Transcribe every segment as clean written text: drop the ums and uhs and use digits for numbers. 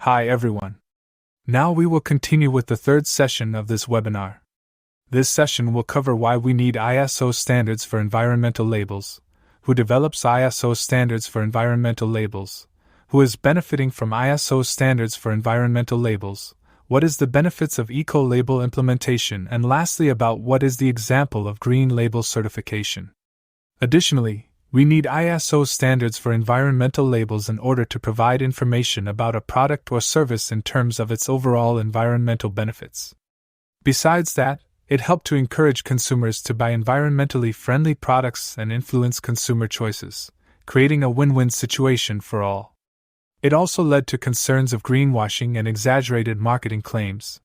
Hi everyone. Now we will continue with the third session of this webinar. This session will cover why we need ISO standards for environmental labels, who develops ISO standards for environmental labels, who is benefiting from ISO standards for environmental labels, what is the benefits of eco-label implementation, and lastly about what is the example of green label certification. Additionally, we need ISO standards for environmental labels in order to provide information about a product or service in terms of its overall environmental benefits. Besides that, it helped to encourage consumers to buy environmentally friendly products and influence consumer choices, creating a win-win situation for all. It also led to concerns of greenwashing and exaggerated marketing claims.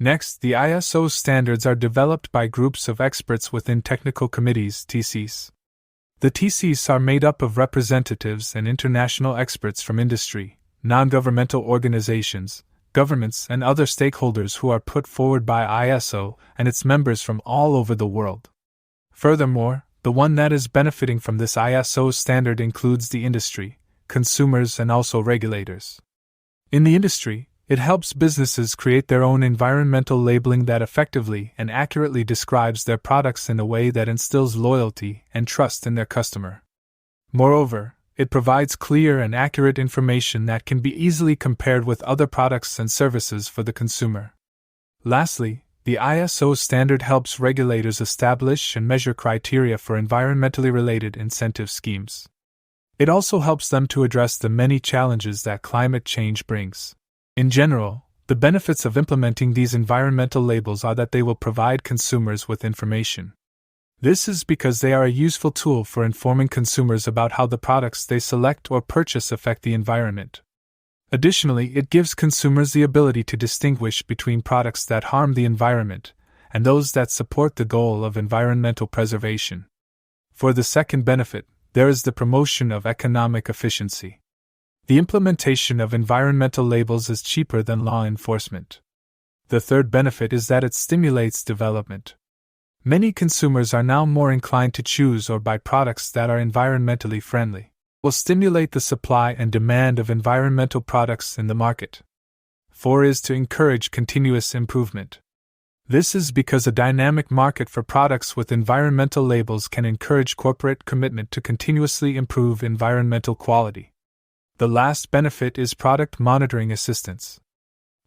Next, the ISO standards are developed by groups of experts within technical committees, TCs. The TCs are made up of representatives and international experts from industry, non-governmental organizations, governments, and other stakeholders who are put forward by ISO and its members from all over the world. Furthermore, the one that is benefiting from this ISO standard includes the industry, consumers, and also regulators. In the industry, it helps businesses create their own environmental labeling that effectively and accurately describes their products in a way that instills loyalty and trust in their customer. Moreover, it provides clear and accurate information that can be easily compared with other products and services for the consumer. Lastly, the ISO standard helps regulators establish and measure criteria for environmentally related incentive schemes. It also helps them to address the many challenges that climate change brings. In general, the benefits of implementing these environmental labels are that they will provide consumers with information. This is because they are a useful tool for informing consumers about how the products they select or purchase affect the environment. Additionally, it gives consumers the ability to distinguish between products that harm the environment and those that support the goal of environmental preservation. For the second benefit, there is the promotion of economic efficiency. The implementation of environmental labels is cheaper than law enforcement. The third benefit is that it stimulates development. Many consumers are now more inclined to choose or buy products that are environmentally friendly. Will stimulate the supply and demand of environmental products in the market. 4 is to encourage continuous improvement. This is because a dynamic market for products with environmental labels can encourage corporate commitment to continuously improve environmental quality. The last benefit is product monitoring assistance.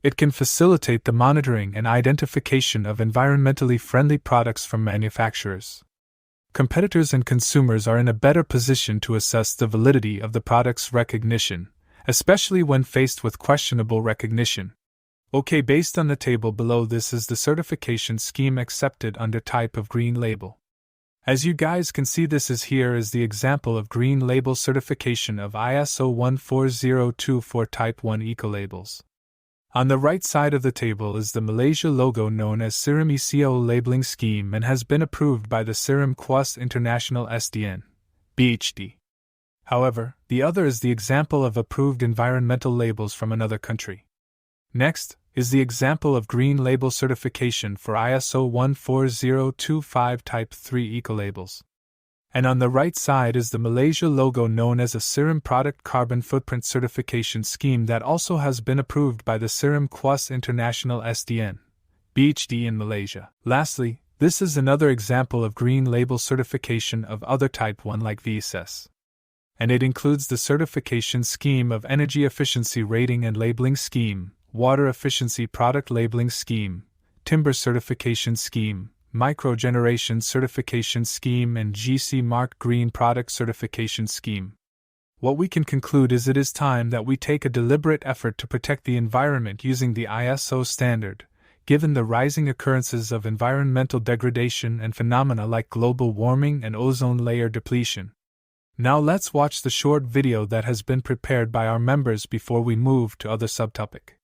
It can facilitate the monitoring and identification of environmentally friendly products from manufacturers. Competitors and consumers are in a better position to assess the validity of the product's recognition, especially when faced with questionable recognition. Okay, based on the table below, this is the certification scheme accepted under type of green label. As you guys can see, this is here is the example of green label certification of ISO 14024 Type 1 eco-labels. On the right side of the table is the Malaysia logo known as Serum ECO labeling scheme and has been approved by the Serum Kuas International SDN, BHD. However, the other is the example of approved environmental labels from another country. Next is the example of green label certification for ISO 14025 Type 3 eco-labels. And on the right side is the Malaysia logo known as a Serum Product Carbon Footprint Certification Scheme that also has been approved by the Serum Kuas International SDN, BHD in Malaysia. Lastly, this is another example of green label certification of other Type 1 like VSS. And it includes the certification scheme of Energy Efficiency Rating and Labeling Scheme, Water Efficiency Product Labeling Scheme, Timber Certification Scheme, Microgeneration Certification Scheme, and GC Mark Green Product Certification Scheme. What we can conclude is it is time that we take a deliberate effort to protect the environment using the ISO standard, given the rising occurrences of environmental degradation and phenomena like global warming and ozone layer depletion. Now let's watch the short video that has been prepared by our members before we move to other subtopic.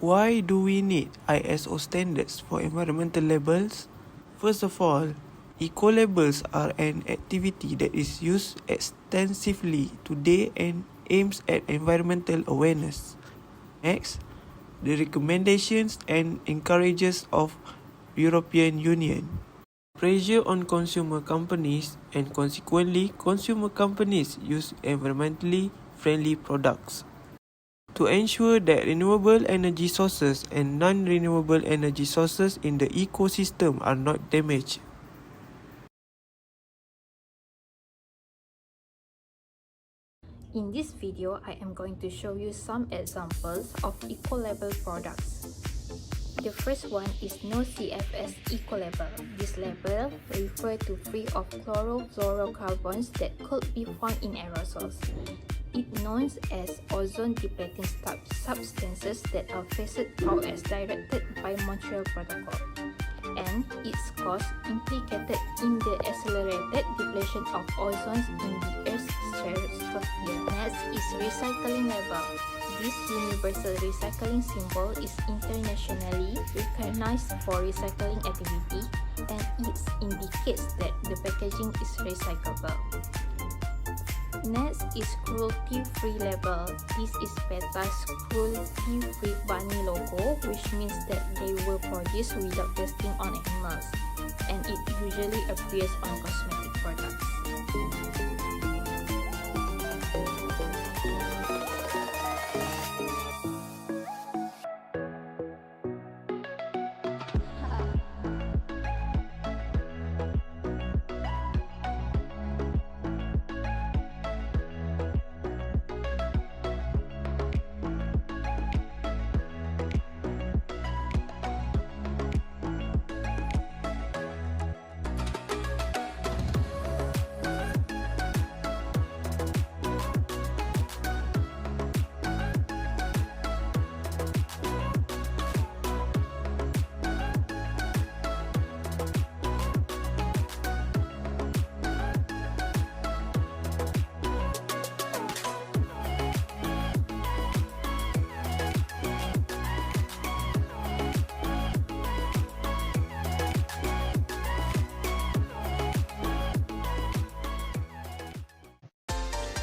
Why do we need ISO standards for environmental labels? First of all, eco-labels are an activity that is used extensively today and aims at environmental awareness. Next, the recommendations and encourages of European Union. Pressure on consumer companies and consequently consumer companies use environmentally friendly products. to ensure that renewable energy sources and non-renewable energy sources in the ecosystem are not damaged. In this video, I am going to show you some examples of eco-label products. The first one is no CFS eco-label. This label refers to free of chlorofluorocarbons that could be found in aerosols. It known as ozone-depleting substances that are phased out as directed by Montreal Protocol, and its cause implicated in the accelerated depletion of ozone in the Earth's stratosphere. Next is recycling label. This universal recycling symbol is internationally recognized for recycling activity, and it indicates that the packaging is recyclable. Next is cruelty-free label. This is pt2's cruelty-free bunny logo, which means that they were produced without testing on animals, and it usually appears on cosmetic products.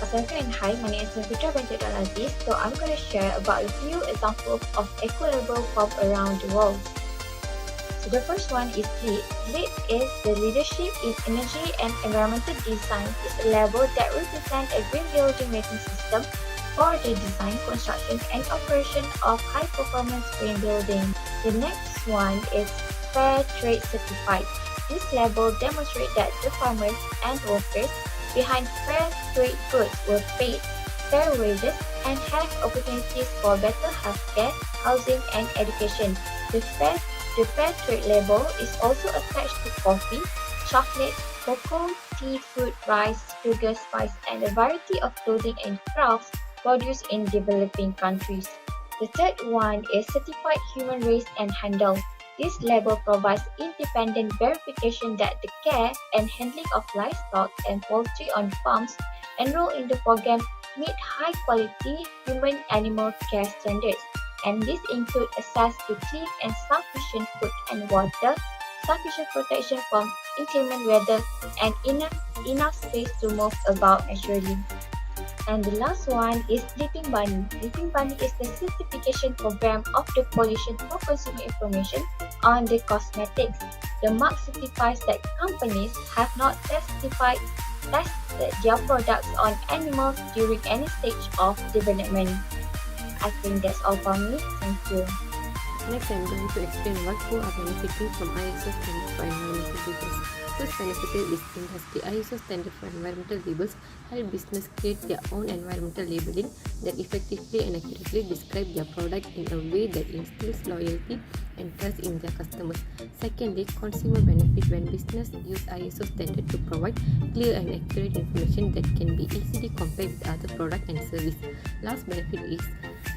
And hi, my name is Nafitra Benjamin Aziz. So I'm going to share about a few examples of eco-label from around the world. So the first one is LEED. LEED is the Leadership in Energy and Environmental Design. It's a label that represents a green building rating system for the design, construction and operation of high-performance green buildings. The next one is Fair Trade Certified. This label demonstrates that the farmers and workers behind fair trade goods were paid fair wages and had opportunities for better healthcare, housing, and education. The fair trade label is also attached to coffee, chocolate, cocoa, tea, fruit, rice, sugar, spice, and a variety of clothing and crafts produced in developing countries. The third one is Certified Human Raised and Handled. This label provides independent verification that the care and handling of livestock and poultry on farms enrolled in the program meet high-quality human-animal care standards, and these include access to clean and sufficient food and water, sufficient protection from inclement weather, and enough space to move about naturally. And the last one is Sleeping Bunny. Sleeping Bunny is the certification program of the Coalition for Consumer Information on the Cosmetics. The mark certifies that companies have not tested their products on animals during any stage of development. I think that's all from me. Thank you. Next, I'm going to explain who are benefiting from ISO standard for environmental labels. First benefited is industry. ISO standard for environmental labels help business create their own environmental labeling that effectively and accurately describe their product in a way that instills loyalty and trust in their customers. Secondly, consumer benefit when business use ISO standard to provide clear and accurate information that can be easily compared with other product and service. Last benefit is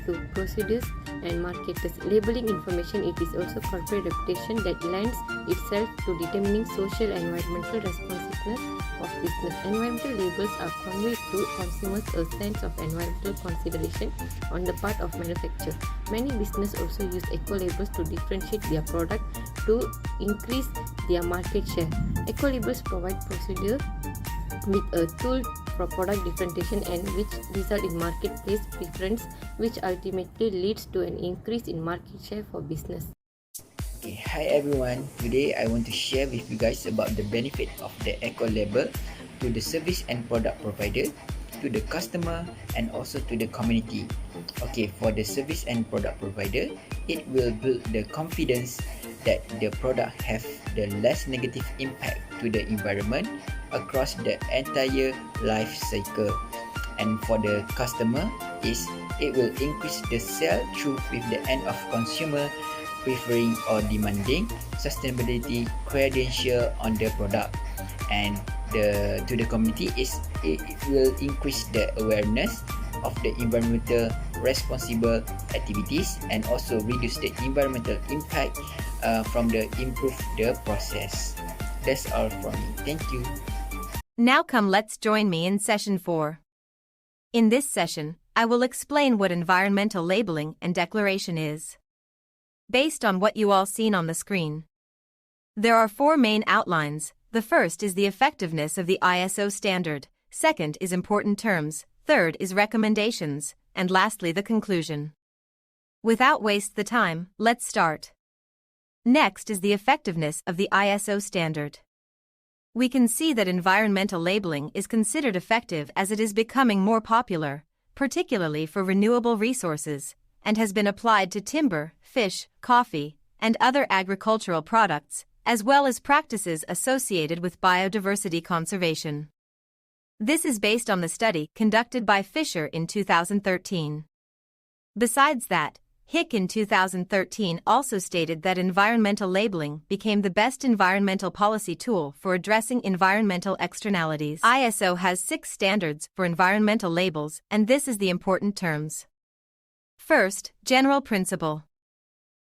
to procedures and marketers. Labeling information, it is also corporate reputation that lends itself to determining social and environmental responsiveness of business. Environmental labels are conveyed to consumers a sense of environmental consideration on the part of manufacturer. Many businesses also use eco labels to differentiate their product to increase their market share. Eco labels provide procedure with a tool for product differentiation and which result in marketplace preference, which ultimately leads to an increase in market share for business. Okay, hi everyone. Today I want to share with you guys about the benefit of the eco label to the service and product provider. to the customer and also to the community. Okay, for the service and product provider, it will build the confidence that the product have the less negative impact to the environment across the entire life cycle. And for the customer, it will increase the sell through with the end of consumer preferring or demanding sustainability credential on the product. And to the community it will increase the awareness of the environmental responsible activities and also reduce the environmental impact from the improve the process. That's all from me. Thank you. Now let's join me in session 4. In this session, I will explain what environmental labeling and declaration is. Based on what you all seen on the screen, there are 4 main outlines. The first is the effectiveness of the ISO standard, second is important terms, third is recommendations, and lastly the conclusion. Without waste the time, let's start. Next is the effectiveness of the ISO standard. We can see that environmental labeling is considered effective as it is becoming more popular, particularly for renewable resources, and has been applied to timber, fish, coffee, and other agricultural products, as well as practices associated with biodiversity conservation. This is based on the study conducted by Fisher in 2013. Besides that, Hick in 2013 also stated that environmental labeling became the best environmental policy tool for addressing environmental externalities. ISO has 6 standards for environmental labels, and this is the important terms. First, general principle.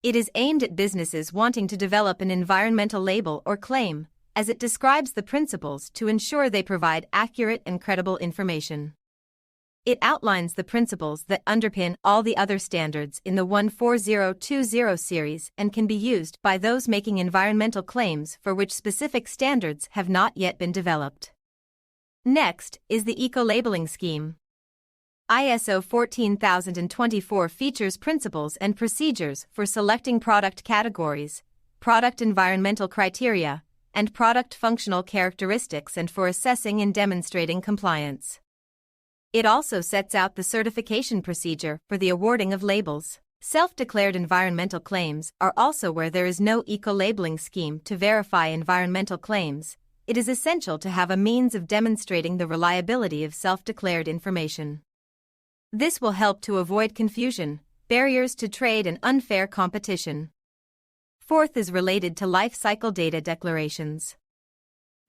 It is aimed at businesses wanting to develop an environmental label or claim, as it describes the principles to ensure they provide accurate and credible information. It outlines the principles that underpin all the other standards in the 14020 series and can be used by those making environmental claims for which specific standards have not yet been developed. Next is the eco-labeling scheme. ISO 14024 features principles and procedures for selecting product categories, product environmental criteria, and product functional characteristics and for assessing and demonstrating compliance. It also sets out the certification procedure for the awarding of labels. Self-declared environmental claims are also where there is no eco-labeling scheme to verify environmental claims. It is essential to have a means of demonstrating the reliability of self-declared information. This will help to avoid confusion, barriers to trade and unfair competition. Fourth is related to life cycle data declarations.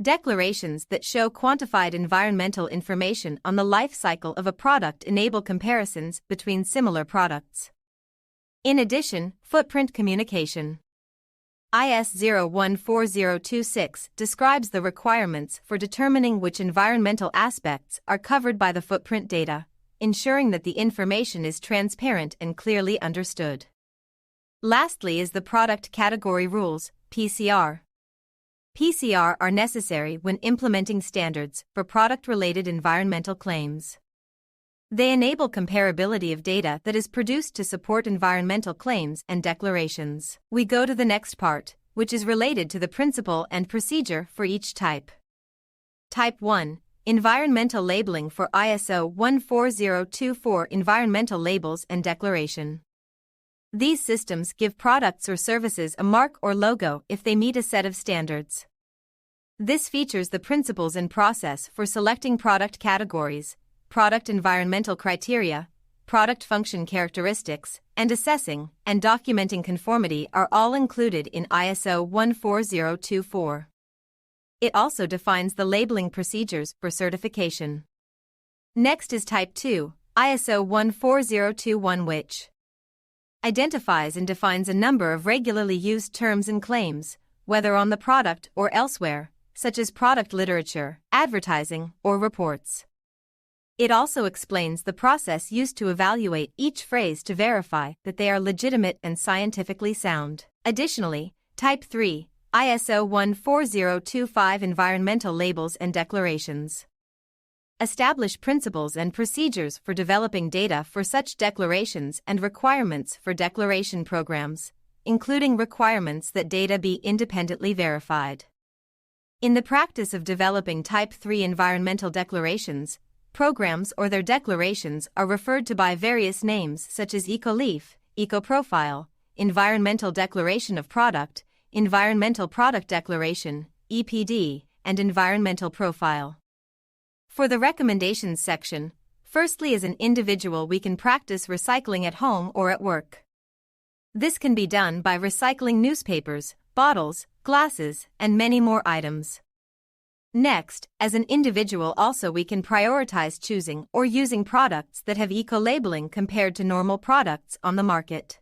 Declarations that show quantified environmental information on the life cycle of a product enable comparisons between similar products. In addition, footprint communication. IS 014026 describes the requirements for determining which environmental aspects are covered by the footprint data, ensuring that the information is transparent and clearly understood. Lastly is the product category rules, PCR. PCR are necessary when implementing standards for product-related environmental claims. They enable comparability of data that is produced to support environmental claims and declarations. We go to the next part, which is related to the principle and procedure for each type. Type 1. Environmental labeling for ISO 14024 environmental labels and declaration. These systems give products or services a mark or logo if they meet a set of standards. This features the principles and process for selecting product categories, product environmental criteria, product function characteristics, and assessing and documenting conformity are all included in ISO 14024. It also defines the labeling procedures for certification. Next is Type 2, ISO 14021, which identifies and defines a number of regularly used terms and claims, whether on the product or elsewhere, such as product literature, advertising, or reports. It also explains the process used to evaluate each phrase to verify that they are legitimate and scientifically sound. Additionally, Type 3, ISO 14025 environmental labels and declarations establish principles and procedures for developing data for such declarations and requirements for declaration programs, including requirements that data be independently verified. In the practice of developing Type 3 environmental declarations, programs or their declarations are referred to by various names such as EcoLeaf, EcoProfile, Environmental Declaration of Product, Environmental Product Declaration, EPD, and Environmental Profile. For the recommendations section, firstly, as an individual, we can practice recycling at home or at work. This can be done by recycling newspapers, bottles, glasses, and many more items. Next, as an individual also we can prioritize choosing or using products that have eco-labeling compared to normal products on the market.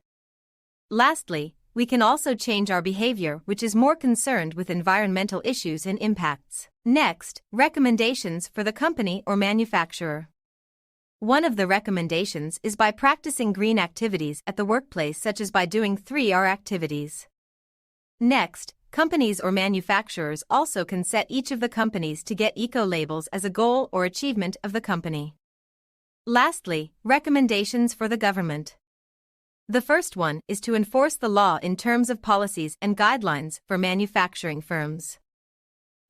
Lastly, we can also change our behavior, which is more concerned with environmental issues and impacts. Next, recommendations for the company or manufacturer. One of the recommendations is by practicing green activities at the workplace, such as by doing 3R activities. Next, companies or manufacturers also can set each of the companies to get eco-labels as a goal or achievement of the company. Lastly, recommendations for the government. The first one is to enforce the law in terms of policies and guidelines for manufacturing firms.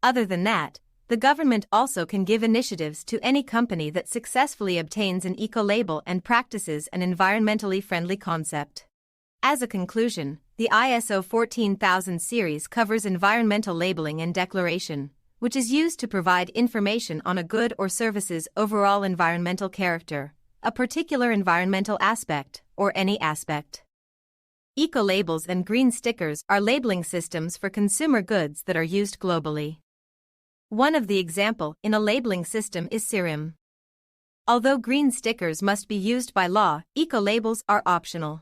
Other than that, the government also can give initiatives to any company that successfully obtains an eco-label and practices an environmentally friendly concept. As a conclusion, the ISO 14000 series covers environmental labeling and declaration, which is used to provide information on a good or service's overall environmental character, a particular environmental aspect, or any aspect. Eco-labels and green stickers are labeling systems for consumer goods that are used globally. One of the example in a labeling system is serum. Although green stickers must be used by law, eco-labels are optional.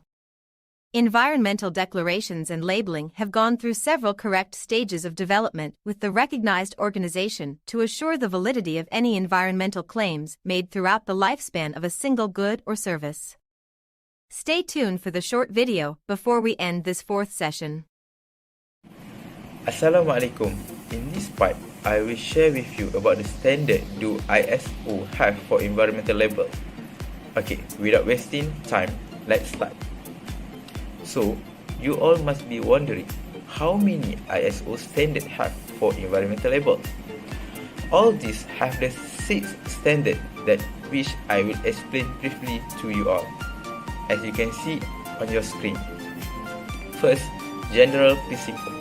Environmental declarations and labeling have gone through several correct stages of development with the recognized organization to assure the validity of any environmental claims made throughout the lifespan of a single good or service. Stay tuned for the short video before we end this fourth session. Assalamualaikum. In this part, I will share with you about the standard do ISO have for environmental label. Okay, without wasting time, let's start. So, you all must be wondering, how many ISO standards have for environmental label? All these have the 6 standards that which I will explain briefly to you all, as you can see on your screen. First, general principle.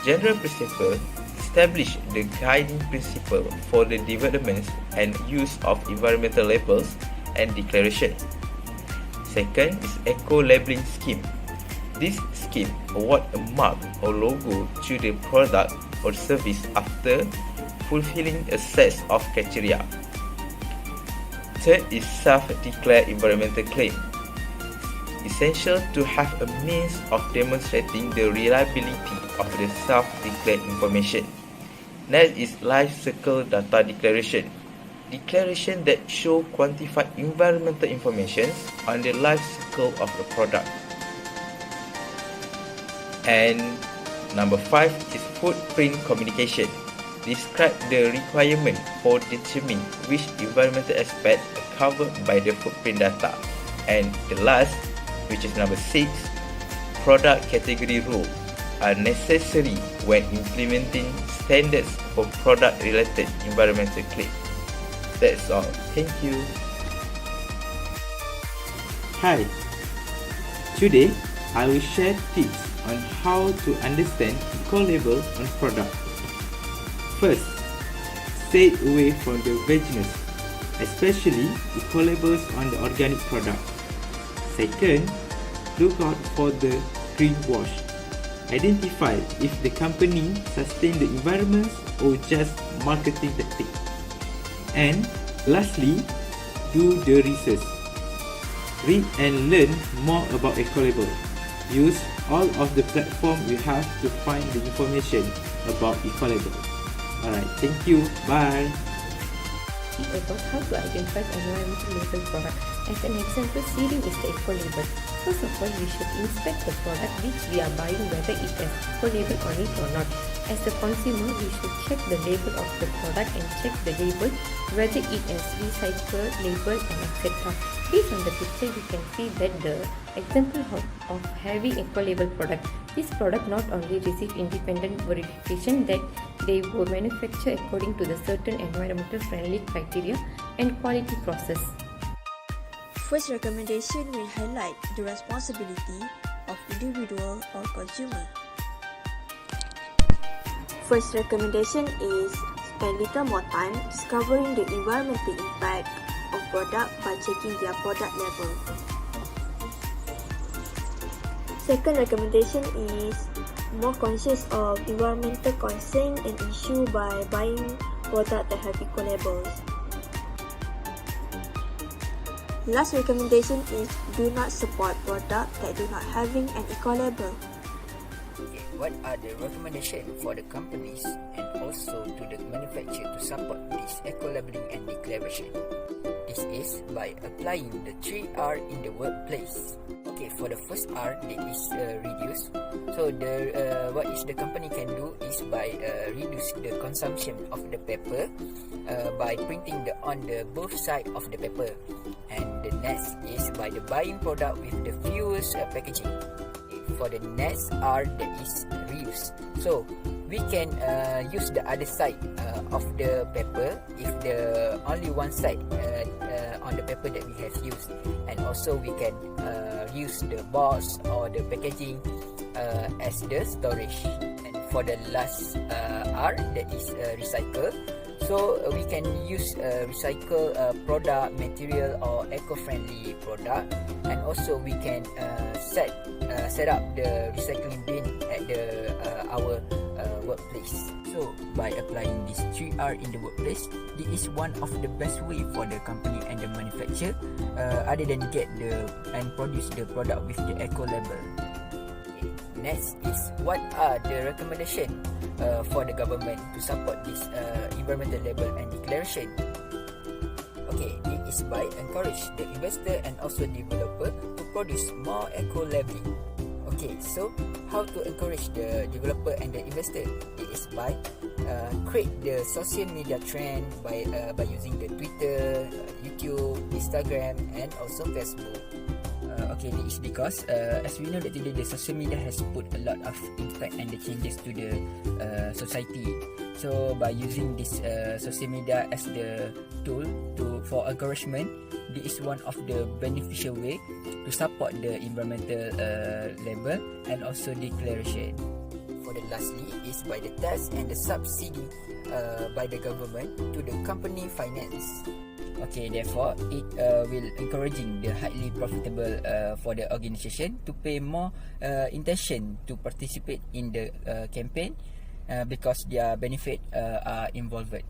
General principle establish the guiding principle for the development and use of environmental labels and declaration. Second is eco-labeling scheme. This scheme award a mark or logo to the product or service after fulfilling a set of criteria. Third is self-declared environmental claim. Essential to have a means of demonstrating the reliability of the self-declared information. Next is life cycle data declaration. Declaration that show quantified environmental information on the life cycle of the product. And number 5 is footprint communication. Describe the requirement for determining which environmental aspect are covered by the footprint data. And the last, which is number 6, product category rule are necessary when implementing standards for product-related environmental claim. That's all. Thank you. Hi. Today, I will share tips on how to understand eco-label on product. First, stay away from the vagueness, especially eco-labels on the organic product. Second, look out for the greenwash. Identify if the company sustain the environment or just marketing tactic. And lastly, do the research. Read and learn more about eco-label. Use all of the platform you have to find the information about eco-label. Alright, thank you. Bye. About how to identify environmental label product. As an example, serum is the eco-label. First of all, we should inspect the product which we are buying whether it has eco-label on it or not. As a consumer, we should check the label of the product and check the label whether it has recycled, label and etc. Based on the picture, we can see that the example of heavy eco-label product. This product not only received independent verification that they were manufactured according to the certain environmental friendly criteria, and quality process. First recommendation will highlight the responsibility of individual or consumer. First recommendation is spend little more time discovering the environmental impact of product by checking their product level. Second recommendation is more conscious of environmental concern and issue by buying products that have eco labels. Last recommendation is do not support products that do not having an eco label. What are the recommendations for the companies and also to the manufacturer to support this eco-labeling and declaration? This is by applying the 3R in the workplace. Okay, for the first R, that is reduce. So what is the company can do is by reduce the consumption of the paper by printing on the both side of the paper. And the next is by the buying product with the fewest packaging. For the next R, that is reuse. So we can use the other side of the paper if the only one side on the paper that we have used, and also we can use the box or the packaging as the storage. And for the last R, that is recycle. So we can use recycle product material or eco-friendly product, and also we can set up the recycling bin at our workplace. So by applying this 3R in the workplace, this is one of the best way for the company and the manufacturer other than get and produce the product with the eco label. Next is what are the recommendation for the government to support this environmental label and declaration. Okay, this is by encourage the investor and also developer to produce more eco labeling. Okay, so how to encourage the developer and the investor? It is by create the social media trend by using the Twitter, YouTube, Instagram, and also Facebook. Okay, this is because as we know that today the social media has put a lot of impact and the changes to the society. So by using this social media as the tool for encouragement, this is one of the beneficial way to support the environmental label and also declaration. For the lastly is by the tax and the subsidy by the government to the company finance. Okay, therefore it will encouraging the highly profitable for the organisation to pay more intention to participate in the campaign because their benefit are involved.